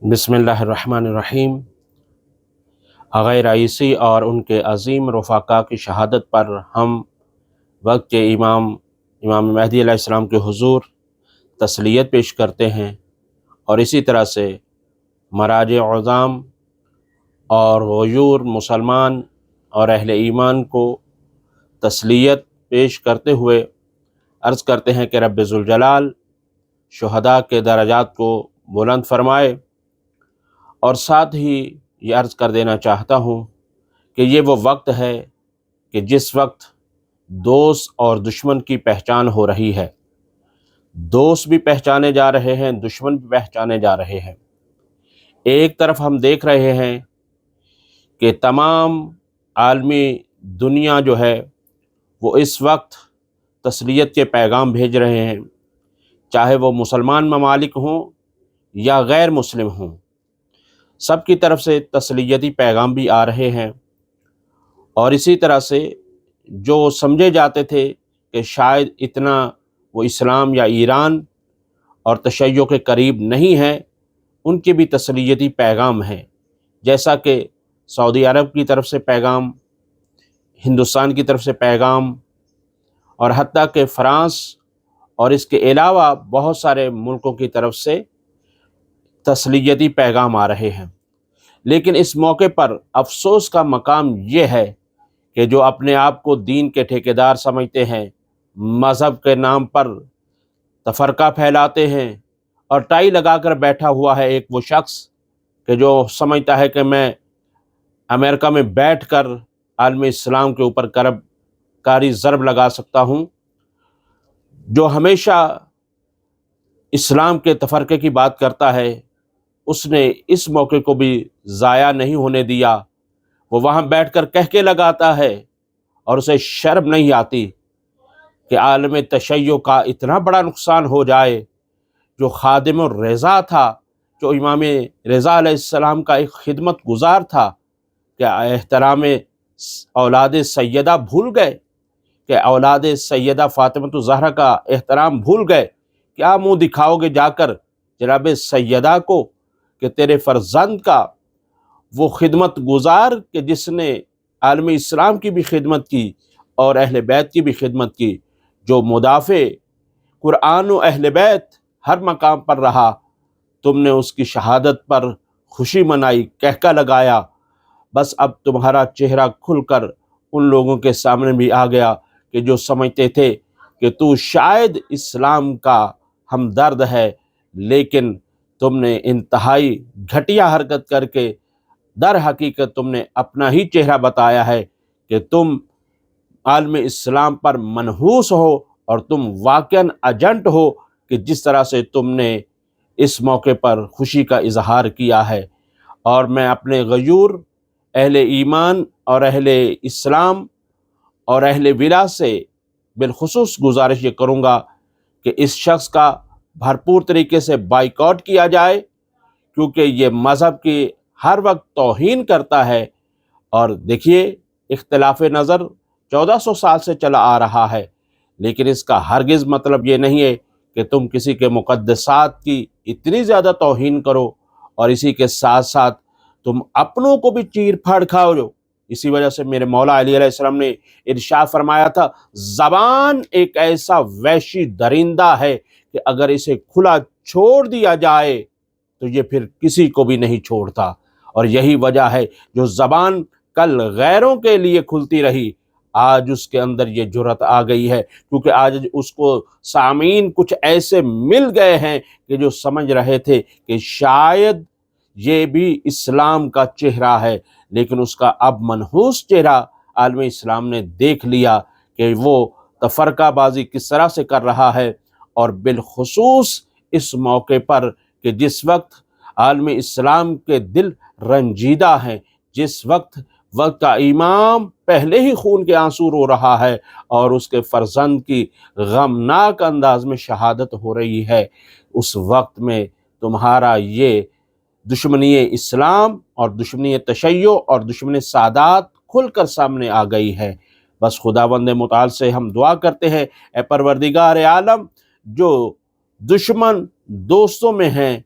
बिस्मिल्लाह अर्रहमान अर्रहीम। आग़ाए रईसी और उनके अज़ीम रफ़ाक़ा की शहादत पर हम वक्त के इमाम महदी अलैहिस्सलाम के हुज़ूर तस्लियत पेश करते हैं और इसी तरह से मराज उज़्ज़ाम और ग़यूर मुसलमान और अहले ईमान को तस्लियत पेश करते हुए अर्ज़ करते हैं कि रब्बे ज़ुल जलाल शुहदा के दरजात को बुलंद फरमाए। और साथ ही ये अर्ज़ कर देना चाहता हूँ कि ये वो वक्त है कि जिस वक्त दोस्त और दुश्मन की पहचान हो रही है। दोस्त भी पहचाने जा रहे हैं, दुश्मन भी पहचाने जा रहे हैं। एक तरफ हम देख रहे हैं कि तमाम आलमी दुनिया जो है वो इस वक्त तस्लियत के पैगाम भेज रहे हैं, चाहे वो मुसलमान ममालिक हों या गैर मुस्लिम हों, सब की तरफ से तस्लियती पैगाम भी आ रहे हैं। और इसी तरह से जो समझे जाते थे कि शायद इतना वो इस्लाम या ईरान और तशय्यो के करीब नहीं है, उनके भी तस्लियती पैगाम हैं। जैसा कि सऊदी अरब की तरफ से पैगाम, हिंदुस्तान की तरफ से पैगाम और हत्ता कि फ़्रांस और इसके अलावा बहुत सारे मुल्कों की तरफ से तस्लियती पैगाम आ रहे हैं। लेकिन इस मौके पर अफसोस का मकाम ये है कि जो अपने आप को दीन के ठेकेदार समझते हैं, मज़हब के नाम पर तफ़रक़ा फैलाते हैं और टाई लगाकर बैठा हुआ है एक वो शख्स कि जो समझता है कि मैं अमेरिका में बैठकर आलमी इस्लाम के ऊपर कारी ज़रब लगा सकता हूँ, जो हमेशा इस्लाम के तफ़रक़े की बात करता है, उसने इस मौके को भी ज़ाया नहीं होने दिया। वो वहाँ बैठकर कहके लगाता है और उसे शर्म नहीं आती कि आलम तशय्यो का इतना बड़ा नुकसान हो जाए। जो खादिम रज़ा था, जो इमाम रज़ा अलैहिस्सलाम का एक खिदमत गुज़ार था, क्या एहतराम औलाद सैयदा भूल गए? कि औलाद सैयदा फ़ातिमा ज़हरा का एहतराम भूल गए? क्या मुँह दिखाओगे जाकर जनाब सैयदा को कि तेरे फ़र्जंद का वो खिदमत गुज़ार कि जिसने आलमी इस्लाम की भी खिदमत की और अहले बैत की भी खिदमत की, जो मुदाफ़े कुरान व अहले बैत हर मकाम पर रहा, तुमने उसकी शहादत पर खुशी मनाई, कहका लगाया। बस अब तुम्हारा चेहरा खुलकर उन लोगों के सामने भी आ गया कि जो समझते थे कि तू शायद इस्लाम का हमदर्द है, लेकिन तुमने इंतहाई घटिया हरकत करके दर हकीकत तुमने अपना ही चेहरा बताया है कि तुम आलम इस्लाम पर मनहूस हो और तुम वाक़न एजेंट हो कि जिस तरह से तुमने इस मौके पर खुशी का इजहार किया है। और मैं अपने ग़यूर अहले ईमान और अहले इस्लाम और अहले विला से बिलखुसूस गुजारिश ये करूँगा कि इस शख्स का भरपूर तरीके से बाइकआउट किया जाए, क्योंकि ये मज़हब की हर वक्त तौहीन करता है। और देखिए, इख्तिलाफ़ नज़र 1400 साल से चला आ रहा है, लेकिन इसका हरगिज़ मतलब ये नहीं है कि तुम किसी के मुक़द्दसात की इतनी ज़्यादा तौहीन करो और इसी के साथ साथ तुम अपनों को भी चीर फाड़ खाओ। इसी वजह से मेरे मौला अली अलैहिस्सलाम ने इरशाद फरमाया था, ज़बान एक ऐसा वहशी दरिंदा है कि अगर इसे खुला छोड़ दिया जाए तो ये फिर किसी को भी नहीं छोड़ता। और यही वजह है जो ज़बान कल गैरों के लिए खुलती रही, आज उसके अंदर ये जुर्रत आ गई है, क्योंकि आज उसको सामीन कुछ ऐसे मिल गए हैं कि जो समझ रहे थे कि शायद ये भी इस्लाम का चेहरा है, लेकिन उसका अब मनहूस चेहरा आलम इस्लाम ने देख लिया कि वो तफरकाबाजी किस तरह से कर रहा है। और बिलखुसूस इस मौके पर कि जिस वक्त आलम इस्लाम के दिल रंजीदा हैं, जिस वक्त का इमाम पहले ही खून के आंसू रो रहा है और उसके फ़र्जंद की गमनाक अंदाज में शहादत हो रही है, उस वक्त में तुम्हारा ये दुश्मनी इस्लाम और दुश्मनी तशय्यो और दुश्मनी सादात खुलकर सामने आ गई है। बस खुदावंद मुताल से हम दुआ करते हैं, ए परवरदिगार आलम, जो दुश्मन दोस्तों में हैं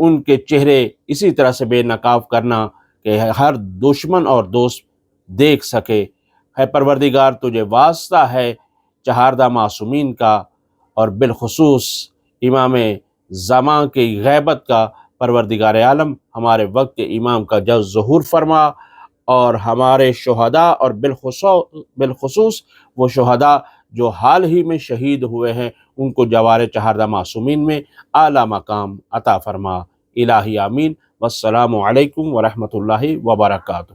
ان کے چہرے اسی طرح سے بے نقاب کرنا کہ ہر دشمن اور دوست دیکھ سکے۔ ہے پروردگار تجھے واسطہ ہے چہاردہ معصومین کا، اور بالخصوص امام زمان کی غیبت کا، پروردگار عالم ہمارے وقت کے امام کا جلد ظہور فرما، اور ہمارے شہداء اور بالخصوص وہ شہداء جو حال ہی میں شہید ہوئے ہیں ان کو جوار چہاردہ معصومین میں اعلیٰ مقام عطا فرما۔ الہی آمین۔ والسلام علیکم ورحمۃ اللہ وبرکاتہ۔